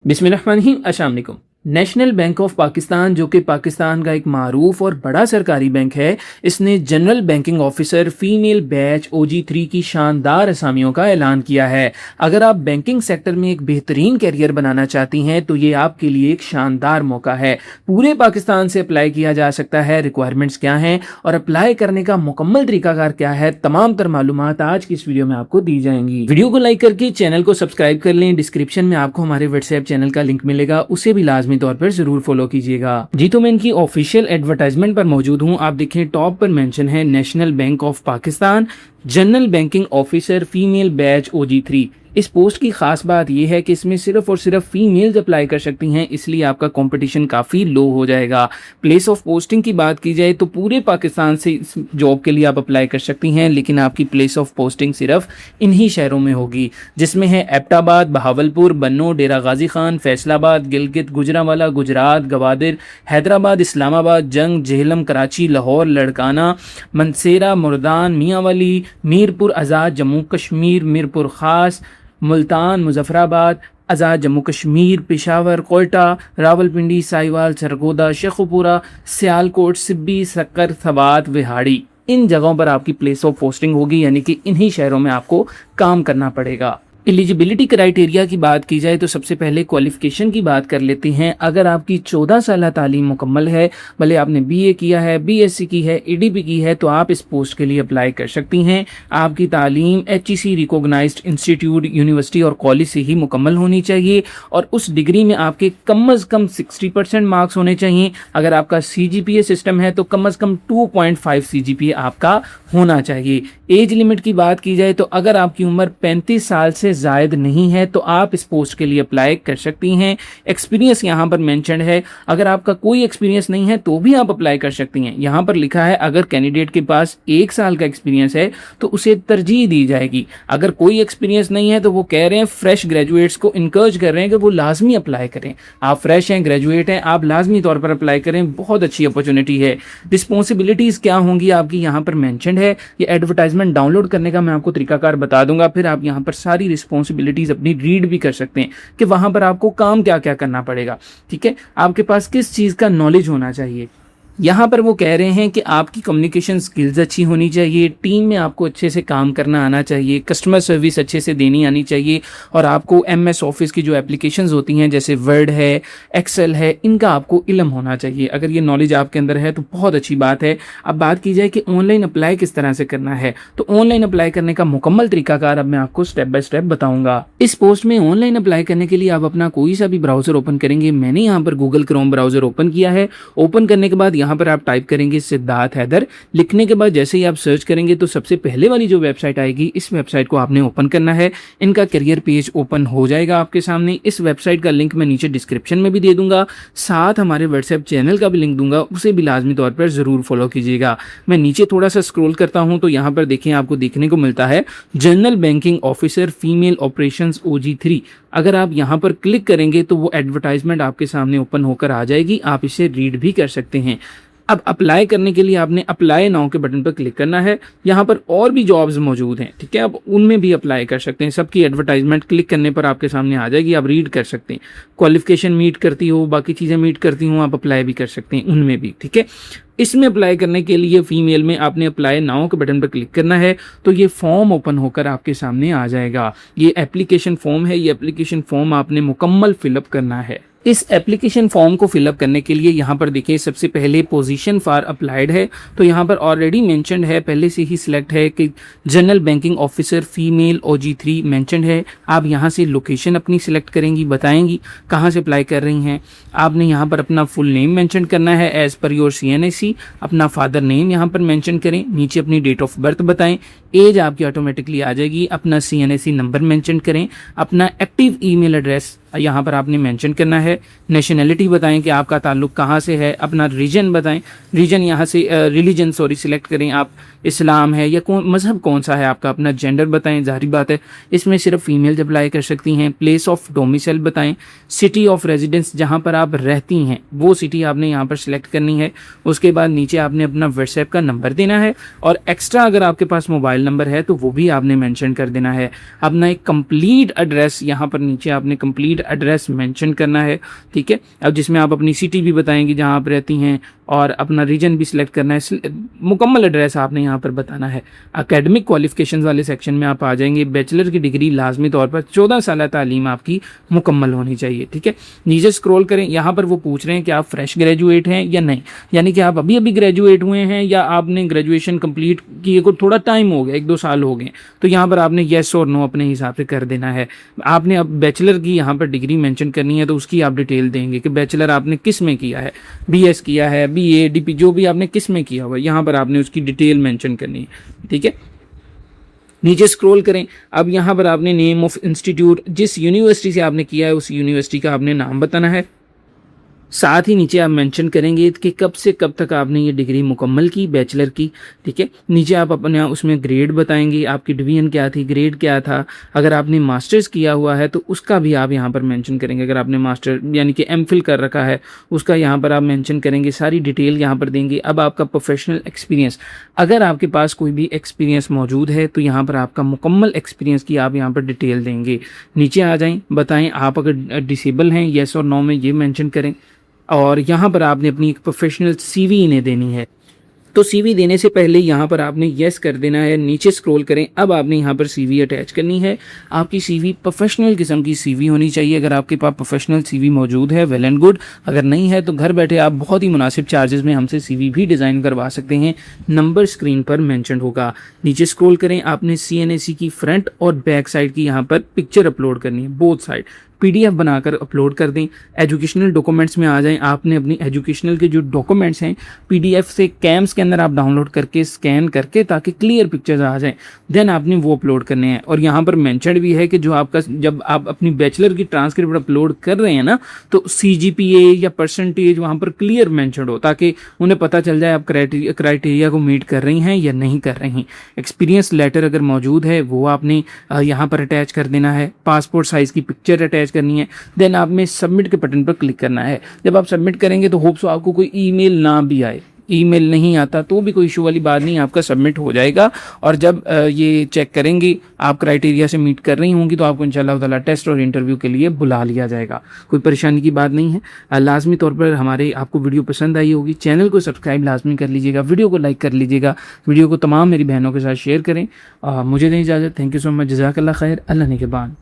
बिस्मिल्लाहिर्रहमानिर्रहीम। अस्सलाम वालेकुम। नेशनल बैंक ऑफ पाकिस्तान जो कि पाकिस्तान का एक मारूफ और बड़ा सरकारी बैंक है, इसने general banking officer female batch OG3 की शानदार असामियों का ऐलान किया है। अगर आप बैंकिंग सेक्टर में एक बेहतरीन कैरियर बनाना चाहती हैं तो ये आपके लिए एक शानदार मौका है। पूरे पाकिस्तान से अप्लाई किया जा सकता है। रिक्वायरमेंट्स क्या हैं और अप्लाई करने का मुकम्मल तरीकाकार क्या है, तमाम तर मालूमात आज की इस वीडियो में आपको दी जाएंगी। वीडियो को लाइक करके चैनल को सब्सक्राइब कर लें। डिस्क्रिप्शन में आपको हमारे व्हाट्सएप चैनल का लिंक मिलेगा, उसे भी लाजमी तौर पर जरूर फॉलो कीजिएगा। जी तो मैं इनकी ऑफिशियल एडवर्टाइजमेंट पर मौजूद हूं। आप देखें टॉप पर मेंशन है national bank of Pakistan general banking officer female batch OG3। इस पोस्ट की खास बात यह है कि इसमें सिर्फ और सिर्फ फीमेल्स अप्लाई कर सकती हैं, इसलिए आपका कंपटीशन काफ़ी लो हो जाएगा। प्लेस ऑफ पोस्टिंग की बात की जाए तो पूरे पाकिस्तान से इस जॉब के लिए आप अप्लाई कर सकती हैं, लेकिन आपकी प्लेस ऑफ पोस्टिंग सिर्फ इन्हीं शहरों में होगी, जिसमें है एबटाबाद, बहावलपुर, बन्नो, डेरा गाजी खान, फैसलाबाद, गिलगित, गुजरांवाला, गुजरात, गवादर, हैदराबाद, इस्लामाबाद, जंग, जेहलम, कराची, लाहौर, लड़काना, मनसेरा, मुर्दान, मियांवाली, मीरपुर आज़ाद, जम्मू कश्मीर, मीरपुर ख़ास, मुल्तान, मुजफ्फराबाद आज़ाद, जम्मू कश्मीर, पेशावर, कोयटा, रावलपिंडी, साहिवाल, सरगोदा, शेखुपुरा, सियालकोट, सिब्बी, सक्कर, थवात, विहाड़ी, इन जगहों पर आपकी प्लेस ऑफ पोस्टिंग होगी, यानी कि इन्हीं शहरों में आपको काम करना पड़ेगा। एलिजिबिलिटी क्राइटेरिया की बात की जाए तो सबसे पहले क्वालिफिकेशन की बात कर लेते हैं। अगर आपकी 14 साल तालीम मुकम्मल है, भले आपने BA किया है, BSc की है, ADP की है, तो आप इस पोस्ट के लिए अप्लाई कर सकती हैं। आपकी तालीम HEC रिकॉग्नाइज्ड इंस्टीट्यूट, यूनिवर्सिटी और कॉलेज से ही मुकम्मल होनी चाहिए और उस डिग्री में आपके कम अज़ कम 60% मार्क्स होने चाहिए। अगर आपका CGPA सिस्टम है तो कम अज़ कम 2.5 CGPA आपका होना चाहिए। एज लिमिट की बात की जाए तो अगर आपकी उम्र 35 साल से जायद नहीं है तो आप इस पोस्ट के लिए अप्लाई कर सकती हैं। एक्सपीरियंस यहाँ पर मेंशन है, अगर आपका कोई एक्सपीरियंस नहीं है तो भी आप अप्लाई कर सकती हैं। यहाँ पर लिखा है अगर कैंडिडेट के पास 1 साल का एक्सपीरियंस है तो उसे तरजीह दी जाएगी। अगर कोई एक्सपीरियंस नहीं है तो वो कह रहे हैं फ्रेश ग्रेजुएट्स को इनकरेज कर रहे हैं कि वो लाजमी अप्लाई करें। आप फ्रेश हैं, ग्रेजुएट हैं, आप लाजमी तौर पर अप्लाई करें, बहुत अच्छी अपॉर्चुनिटी है। रिस्पॉन्सिबिलिटीज़ क्या होंगी आपकी यहाँ पर मैंशन है। ये एडवर्टाइजमेंट डाउनलोड करने का मैं आपको तरीकाकार बता दूंगा, फिर आप यहाँ पर सारी रिस्पॉन्सिबिलिटीज अपनी रीड भी कर सकते हैं कि वहां पर आपको काम क्या क्या करना पड़ेगा। ठीक है, आपके पास किस चीज़ का नॉलेज होना चाहिए। यहाँ पर वो कह रहे हैं कि आपकी कम्युनिकेशन स्किल्स अच्छी होनी चाहिए, टीम में आपको अच्छे से काम करना आना चाहिए, कस्टमर सर्विस अच्छे से देनी आनी चाहिए और आपको MS ऑफिस की जो एप्लीकेशंस होती हैं जैसे वर्ड है, एक्सेल है, इनका आपको इल्म होना चाहिए। अगर ये नॉलेज आपके अंदर है तो बहुत अच्छी बात है। अब बात की जाए कि ऑनलाइन अप्लाई किस तरह से करना है, तो ऑनलाइन अप्लाई करने का मुकम्मल तरीकाकार अब मैं आपको स्टेप बाय स्टेप बताऊंगा। इस पोस्ट में ऑनलाइन अप्लाई करने के लिए आप अपना कोई सा भी ब्राउजर ओपन करेंगे। मैंने यहाँ पर गूगल क्रोम ब्राउजर ओपन किया है। ओपन करने के बाद यहाँ पर आप टाइप करेंगे सिद्धार्थ हैदर। लिखने के बाद जैसे ही आप सर्च करेंगे तो सबसे पहले वाली जो वेबसाइट आएगी, इस वेबसाइट को आपने ओपन करना है। इनका करियर पेज ओपन हो जाएगा आपके सामने। इस वेबसाइट का लिंक मैं नीचे डिस्क्रिप्शन में भी दे दूंगा, साथ हमारे व्हाट्सएप चैनल का भी लिंक दूंगा, उसे भी लाजमी तौर पर जरूर फॉलो कीजिएगा। मैं नीचे थोड़ा सा स्क्रॉल करता हूं तो यहाँ पर देखें आपको देखने को मिलता है general banking officer female operations OG3। अगर आप यहाँ पर क्लिक करेंगे तो वो एडवर्टाइजमेंट आपके सामने ओपन होकर आ जाएगी, आप इसे रीड भी कर सकते हैं। अब अप्लाई करने के लिए आपने अप्लाई नाउ के बटन पर क्लिक करना है। यहाँ पर और भी जॉब्स मौजूद हैं, ठीक है, आप उनमें भी अप्लाई कर सकते हैं। सबकी एडवर्टाइजमेंट क्लिक करने पर आपके सामने आ जाएगी, आप रीड कर सकते हैं। क्वालिफिकेशन मीट करती हो, बाकी चीज़ें मीट करती हूँ, आप अप्लाई भी कर सकते हैं उनमें भी, ठीक है। इसमें अप्लाई करने के लिए फीमेल में आपने अप्लाई नाउ के बटन पर क्लिक करना है तो ये फॉर्म ओपन होकर आपके सामने आ जाएगा। ये एप्लीकेशन फॉर्म है, ये एप्लीकेशन फॉर्म आपने मुकम्मल फिलअप करना है। इस एप्लीकेशन फॉर्म को फिलअप करने के लिए यहाँ पर देखिए सबसे पहले पोजीशन फॉर अप्लाइड है, तो यहाँ पर ऑलरेडी मेंशन्ड है, पहले से ही सिलेक्ट है कि general banking officer female OG3 mentioned है। आप यहाँ से लोकेशन अपनी सिलेक्ट करेंगी, बताएंगी कहाँ से अप्लाई कर रही हैं। आपने यहाँ पर अपना फुल नेम मेंशन करना है एज पर योर CNIC, अपना फादर नेम यहाँ पर मेंशन करें, नीचे अपनी डेट ऑफ बर्थ बताएं, एज आपकी ऑटोमेटिकली आ जाएगी, अपना CNIC नंबर मेंशन करें, अपना एक्टिव ईमेल एड्रेस यहाँ पर आपने मेंशन करना है, नेशनैलिटी बताएं कि आपका ताल्लुक कहाँ से है, अपना रीजन बताएं, रीजन यहाँ से रिलीजन सिलेक्ट करें, आप इस्लाम है या मज़हब कौन सा है आपका, अपना जेंडर बताएं, जाहिर बात है इसमें सिर्फ फीमेल अप्लाई कर सकती हैं। प्लेस ऑफ डोमिसाइल बताएं, सिटी ऑफ रेजिडेंस जहाँ पर आप रहती हैं वो सिटी आपने यहाँ पर सिलेक्ट करनी है। उसके बाद नीचे आपने अपना व्हाट्सएप का नंबर देना है और एक्स्ट्रा अगर आपके पास मोबाइल नंबर है तो वो भी आपने मेंशन कर देना है। अपना एक कंप्लीट एड्रेस यहाँ पर नीचे आपने कंप्लीट फील्ड एड्रेस मेंशन करना है, ठीक है। अब जिसमें आप अपनी सिटी भी बताएंगे जहाँ आप रहती हैं और अपना रीजन भी सिलेक्ट करना है। मुकम्मल एड्रेस आपने यहाँ पर बताना है। एकेडमिक क्वालिफिकेशंस वाले सेक्शन में आप आ जाएंगे। बैचलर की डिग्री लाजमी तौर पर 14 साल तालीम आपकी मुकम्मल होनी चाहिए, ठीक है। नीचे स्क्रॉल करें, यहाँ पर वो पूछ रहे हैं कि आप फ्रेश ग्रेजुएट हैं या नहीं, यानी कि आप अभी अभी ग्रेजुएट हुए हैं या आपने ग्रेजुएशन कंप्लीट किए को थोड़ा टाइम हो गया, 1-2 साल हो गए। तो यहाँ पर आपने येस और नो अपने हिसाब से कर देना है। आपने अब बैचलर की यहाँ पर डिग्री मेंशन करनी है, तो उसकी आप डिटेल देंगे कि बैचलर आपने किस में किया है, बीएस किया है, बीए, डीपी, जो भी आपने किस में किया हुआ है, यहाँ पर आपने उसकी डिटेल मेंशन करनी है, ठीक है। नीचे स्क्रॉल करें, अब यहाँ पर आपने नेम ऑफ इंस्टीट्यूट, जिस यूनिवर्सिटी से आपने किया है उस यूनिवर्सिटी का आपने नाम बताना है। साथ ही नीचे आप मेंशन करेंगे कि कब से कब तक आपने ये डिग्री मुकम्मल की बैचलर की, ठीक है। नीचे आप अपने उसमें ग्रेड बताएंगे, आपकी डिवीजन क्या थी, ग्रेड क्या था। अगर आपने मास्टर्स किया हुआ है तो उसका भी आप यहाँ पर मेंशन करेंगे। अगर आपने मास्टर यानी कि एमफिल कर रखा है उसका यहाँ पर आप मेंशन करेंगे, सारी डिटेल यहाँ पर देंगे। अब आपका प्रोफेशनल एक्सपीरियंस, अगर आपके पास कोई भी एक्सपीरियंस मौजूद है तो यहाँ पर आपका मुकम्मल एक्सपीरियंस की आप यहाँ पर डिटेल देंगे। नीचे आ जाएँ, बताएँ आप अगर डिसेबल हैं, येस और नो में ये मेंशन करें। और यहाँ पर आपने अपनी एक प्रोफेशनल सीवी इन्हें देनी है। तो सीवी देने से पहले यहाँ पर आपने येस कर देना है। नीचे स्क्रॉल करें, अब आपने यहाँ पर सीवी अटैच करनी है। आपकी सीवी प्रोफेशनल किस्म की सीवी होनी चाहिए। अगर आपके पास प्रोफेशनल सीवी मौजूद है, वेल एंड गुड। अगर नहीं है तो घर बैठे आप बहुत ही मुनासिब चार्जेस में हमसे सीवी भी डिज़ाइन करवा सकते हैं। नंबर स्क्रीन पर मेंशन होगा। नीचे स्क्रॉल करें, आपने CNAC की फ्रंट और बैक साइड की यहाँ पर पिक्चर अपलोड करनी है, बोथ साइड PDF बनाकर अपलोड कर दें। एजुकेशनल डॉक्यूमेंट्स में आ जाएं, आपने अपनी एजुकेशनल के जो डॉक्यूमेंट्स हैं PDF से कैम्स के अंदर आप डाउनलोड करके स्कैन करके ताकि क्लियर पिक्चर्स आ जाएं, देन आपने वो अपलोड करने हैं। और यहाँ पर मेंशन भी है कि जो आपका जब आप अपनी बैचलर की ट्रांसक्रिप्ट अपलोड कर रहे हैं ना, तो CGPA या परसेंटेज वहाँ पर क्लियर मेंशन हो ताकि उन्हें पता चल जाए आप क्राइटेरिया को मीट कर रही हैं या नहीं कर रही। एक्सपीरियंस लेटर अगर मौजूद है वो आपने यहाँ पर अटैच कर देना है। पासपोर्ट साइज़ की पिक्चर अटैच करनी है। देन आप में सबमिट के बटन पर क्लिक करना है। जब आप सबमिट करेंगे तो होप सो आपको कोई ईमेल ना भी आए। ईमेल नहीं आता तो भी कोई इशू वाली बात नहीं, आपका सबमिट हो जाएगा। और जब ये चेक करेंगे आप क्राइटेरिया से मीट कर रही होंगी तो आपको इंशाल्लाह ताला टेस्ट और इंटरव्यू के लिए बुला लिया जाएगा। कोई परेशानी की बात नहीं है। लाजमी तौर पर हमारे आपको वीडियो पसंद आई होगी, चैनल को सब्सक्राइब लाजमी कर लीजिएगा, वीडियो को लाइक कर लीजिएगा, वीडियो को तमाम मेरी बहनों के साथ शेयर करें। मुझे दें इजाज़त। Thank you so much. जज़ाकल्लाह खैर। अल्लाह निगहबान।